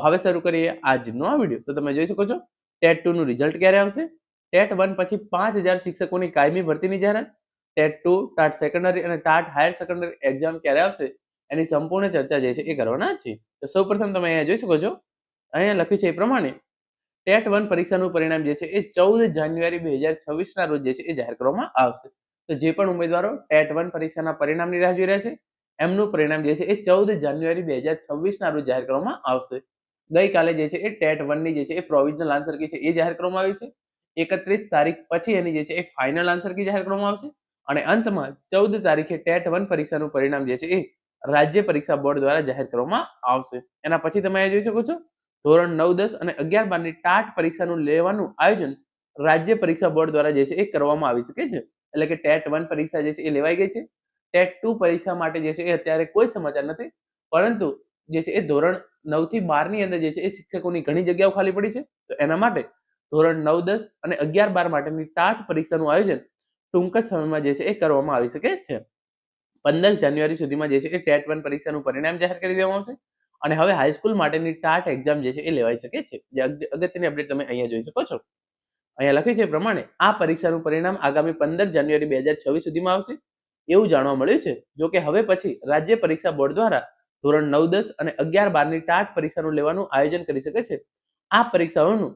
હવે શરૂ કરીએ આજનો આ વિડીયો. તો તમે જોઈ શકો છો ટેટ 2 નું રિઝલ્ટ ક્યારે આવશે, ટેટ 1 પછી 5000 શિક્ષકોની કાયમી ભરતીની જાહેરાત, ટેટ 2, ટાટ સેકન્ડરી અને ટાટ હાયર સેકન્ડરી એક્ઝામ ક્યારે આવશે એની સંપૂર્ણ ચર્ચા જે છે એ કરવાના છે. તો સૌપ્રથમ તમે અહીંયા જોઈ શકો છો, અહીંયા લખ્યું છે એ પ્રમાણે ટેટ 1 પરીક્ષાનું પરિણામ જે છે એ 14 જાન્યુઆરી 2026 ના રોજ જે છે એ જાહેર કરવામાં આવશે. તો જે પણ ઉમેદવારો ટેટ 1 પરીક્ષાના પરિણામની રાહ જોઈ રહ્યા છે એમનું પરિણામ જે છે એ 14 જાન્યુઆરી 2026 ના રોજ જાહેર કરવામાં આવશે. ગઈકાલે જે છે એ ટેટ 1 ની જે છે એ પ્રોવિઝનલ આન્સર કી છે એ જાહેર કરવામાં આવી છે. 31 તારીખ પછી એની જે છે એ ફાઇનલ આન્સર કી જાહેર કરવામાં આવશે અને અંતમાં 14 તારીખે ટેટ 1 પરીક્ષાનું પરિણામ જે છે એ રાજ્ય પરીક્ષા બોર્ડ દ્વારા જાહેર કરવામાં આવશે. એના પછી તમે અહીં જોઈ શકો છો ધોરણ 9, 10 અને 11, 12 ની ટાટ પરીક્ષાનું લેવાનું આયોજન રાજ્ય પરીક્ષા બોર્ડ દ્વારા જે છે એ કરવામાં આવી શકે છે. એટલે કે ટેટ 1 પરીક્ષા જે છે એ લેવાઈ ગઈ છે. ટેટ 2 પરીક્ષા માટે જે છે એ અત્યારે કોઈ સમાચાર નથી, પરંતુ જે છે એ ધોરણ 9 થી 12 ની અંદર જે છે એ શિક્ષકોની ઘણી જગ્યાઓ ખાલી પડી છે. તો એના માટે ધોરણ 9, 10 અને 11, 12 માટેની ટાટ પરીક્ષાનું આયોજન ટૂંક જ સમયમાં જે છે એ કરવામાં આવી શકે છે. 15 જાન્યુઆરી સુધીમાં જે છે એ ટેટ 1 પરીક્ષાનું પરિણામ જાહેર કરી દેવામાં આવશે અને હવે હાઈસ્કૂલ માટેની ટાટ એક્ઝામ જે છે એ લેવાઈ શકે છે. જે અગત્યની અપડેટ તમે અહીંયા જોઈ શકો છો. અહીંયા લખ્યું છે એ પ્રમાણે આ પરીક્ષાનું પરિણામ આગામી 15 જાન્યુઆરી 2026 સુધીમાં આવશે એવું જાણવા મળ્યું છે. જો કે હવે પછી રાજ્ય પરીક્ષા બોર્ડ દ્વારા ધોરણ 9, 10 અને 11, 12 ની ટાટ પરીક્ષાનું લેવાનું આયોજન કરી શકે છે. આ પરીક્ષાઓનું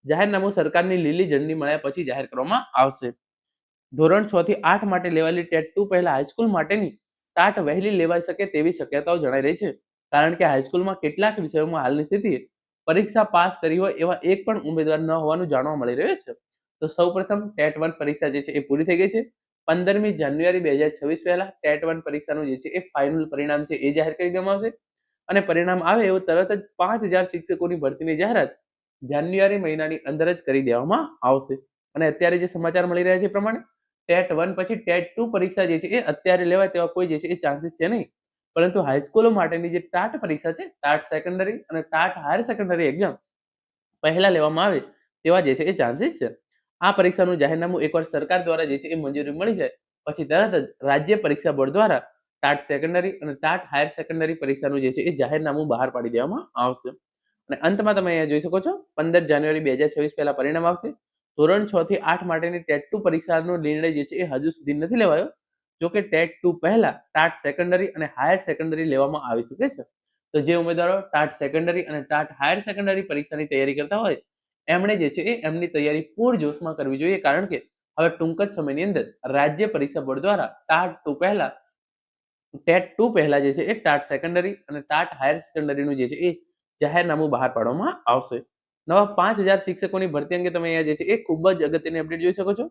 જાહેરનામું સરકારની લીલી ઝંડી મળ્યા પછી જાહેર કરવામાં આવશે. ધોરણ 6 થી 8 માટે લેવાયેલી ટેટ 2 પહેલા હાઈસ્કૂલ માટેની ટાટ વહેલી લેવાઈ શકે તેવી શક્યતાઓ જણાઈ રહી છે. કારણ કે હાઈસ્કૂલમાં કેટલાક વિષયોમાં હાલની સ્થિતિએ પરીક્ષા પાસ કરી હોય એવા એક પણ ઉમેદવાર ન હોવાનું જાણવા મળી રહ્યું છે. તો સૌપ્રથમ ટેટ 1 પરીક્ષા જે છે એ પૂરી થઈ ગઈ છે. 15મી જાન્યુઆરી 2026 પહેલા ટેટ 1 પરીક્ષાનું જે છે એ ફાઇનલ પરિણામ છે એ જાહેર કરી દેવામાં આવશે અને પરિણામ આવે એવું તરત જ 5000 શિક્ષકોની ભરતીની જાહેરાત જાન્યુઆરી મહિનાની અંદર જ કરી દેવામાં આવશે. અને અત્યારે જે સમાચાર મળી રહ્યા છે એ પ્રમાણે ટેટ 1 પછી ટેટ 2 પરીક્ષા જે છે એ અત્યારે લેવાય તેવા કોઈ જે છે એ ચાન્સીસ છે નહીં, પરંતુ હાઈસ્કૂલો માટેની જે ટાટ પરીક્ષા છે, ટાટ સેકન્ડરી અને ટાટ હાયર સેકન્ડરી એક્ઝામ પહેલા લેવામાં આવે તેવા જે છે એ ચાન્સીસ છે. આ પરીક્ષાનું જાહેરનામું એકવાર સરકાર દ્વારા જે છે એ મંજૂરી મળી જાય પછી તરત જ રાજ્ય પરીક્ષા બોર્ડ દ્વારા ટાટ સેકન્ડરી અને ટાટ હાયર સેકન્ડરી પરીક્ષાનું જે છે એ જાહેરનામું બહાર પાડી દેવામાં આવશે. અને અંતમાં તમે અહીંયા જોઈ શકો છો 15 જાન્યુઆરી 2026 પહેલા પરિણામ આવશે. ધોરણ 6 થી 8 માટેની ટેટ 2 પરીક્ષાનો નિર્ણય જે છે એ હજુ સુધી નથી લેવાયો. જો કે ટેટ 2 પહેલા ટાટ સેકન્ડરી અને હાયર સેકન્ડરી લેવામાં આવી શકે છે. તો જે ઉમેદવારો ટાટ સેકન્ડરી અને ટાટ હાયર સેકન્ડરી પરીક્ષાની તૈયારી કરતા હોય એમણે જે છે એ એમની તૈયારી પૂરજોશમાં કરવી જોઈએ. કારણ કે હવે ટૂંક જ સમયની અંદર રાજ્ય પરીક્ષા બોર્ડ દ્વારા ટાટ 2 પહેલા ટેટ 2 પહેલા જે છે એ ટાટ સેકન્ડરી અને ટાટ હાયર સેકન્ડરીનું જે છે એ જાહેરનામું બહાર પાડવામાં આવશે. નવા 5000 શિક્ષકોની ભરતી અંગે તમે અહીંયા જે છે એ ખૂબ જ અગત્યની અપડેટ જોઈ શકો છો.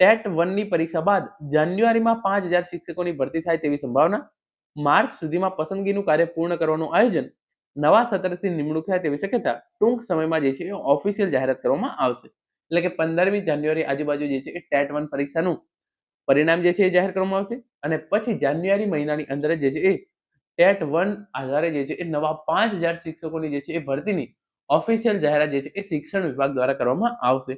ટેટ 1 ની પરીક્ષા બાદ જાન્યુઆરીમાં 5000 શિક્ષકોની ભરતી થાય તેવી સંભાવના. માર્ચ સુધીમાં પસંદગીનું કાર્ય પૂર્ણ કરવાનું આયોજન. નવા સત્રથી નિમણૂક થાય તેવી શક્યતા. ટૂંક સમયમાં જે છે એ ઓફિશિયલ જાહેરાત કરવામાં આવશે. એટલે કે 15મી જાન્યુઆરી આજુબાજુ જે છે એ ટેટ 1 પરીક્ષાનું પરિણામ જે છે એ જાહેર કરવામાં આવશે અને પછી જાન્યુઆરી મહિનાની અંદર જે છે એ ટેટ 1 આધારે જે છે એ નવા 5000 શિક્ષકોની જે છે એ ભરતીની ઓફિશિયલ જાહેરાત જે છે એ શિક્ષણ વિભાગ દ્વારા કરવામાં આવશે.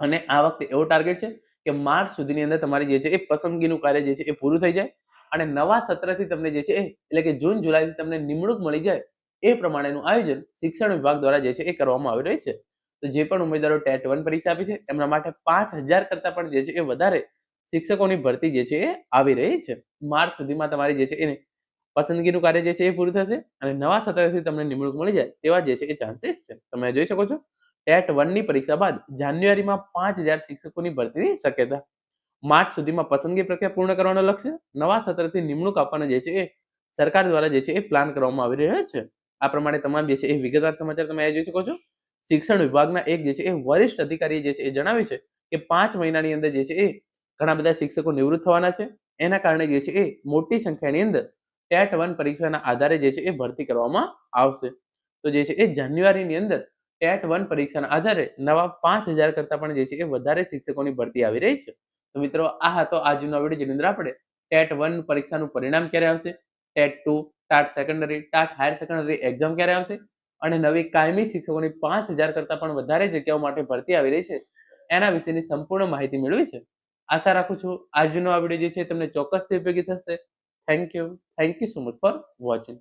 અને આ વખતે એવો ટાર્ગેટ છે કે માર્ચ સુધીની અંદર તમારી જે છે એ પસંદગીનું કાર્ય જે છે એ પૂરું થઈ જાય અને નવા સત્રથી તમને જે છે એટલે કે જૂન જુલાઈથી તમને નિમણૂક મળી જાય એ પ્રમાણેનું આયોજન શિક્ષણ વિભાગ દ્વારા જે છે એ કરવામાં આવી રહ્યું છે. તો જે પણ ઉમેદવારો ટેટ 1 પરીક્ષા આપી છે એમના માટે 5000 કરતા પણ જે છે એ વધારે શિક્ષકોની ભરતી જે છે એ આવી રહી છે. માર્ચ સુધીમાં તમારી જે છે એ પસંદગીનું કાર્ય જે છે એ પૂરું થશે અને નવા સત્રથી તમને નિમણૂક મળી જાય તેવા જે છે એ ચાન્સીસ છે. તમે જોઈ શકો છો ટેટ 1 ની પરીક્ષા બાદ જાન્યુઆરીમાં 5000 શિક્ષકોની ભરતીની શક્યતા. માર્ચ સુધીમાં પસંદગી પ્રક્રિયા પૂર્ણ કરવાનો લક્ષ્ય. નવા સત્રથી નિમણૂક આપવાનો જે છે એ સરકાર દ્વારા જે છે એ પ્લાન કરવામાં આવી રહ્યો છે. આ પ્રમાણે તમામ જે છે એ વિગતવાર સમાચાર તમે અહીં જોઈ શકો છો. શિક્ષણ વિભાગના એક જે છે એ વરિષ્ઠ અધિકારીએ જે છે એ જણાવ્યું છે કે 5 મહિનાની અંદર જે છે એ ઘણા બધા શિક્ષકો નિવૃત્ત થવાના છે. એના કારણે જે છે એ મોટી સંખ્યાની અંદર ટેટ 1 પરીક્ષાના આધારે જે છે એ ભરતી કરવામાં આવશે. તો જે છે એ જાન્યુઆરીની અંદર ટેટ 1 પરીક્ષાના આધારે નવા 5000 કરતા પણ જે છે એ વધારે શિક્ષકોની ભરતી આવી રહી છે. તો મિત્રો આ હતો આજનો વિડીયો જેની અંદર આપણે ટેટ 1 પરીક્ષાનું પરિણામ ક્યારે આવશે, TET 2, TAT secondary, TAT higher secondary exam ક્યારે આવશે અને નવી કાયમી શિક્ષકોની 5000 કરતા પણ વધારે જગ્યાઓ માટે ભરતી આવી રહી છે એના વિશેની સંપૂર્ણ માહિતી મેળવી છે. આશા રાખું છું આજનો આ વિડીયો જે છે તમને ચોક્કસથી ઉપયોગી થશે. Thank you so much for watching.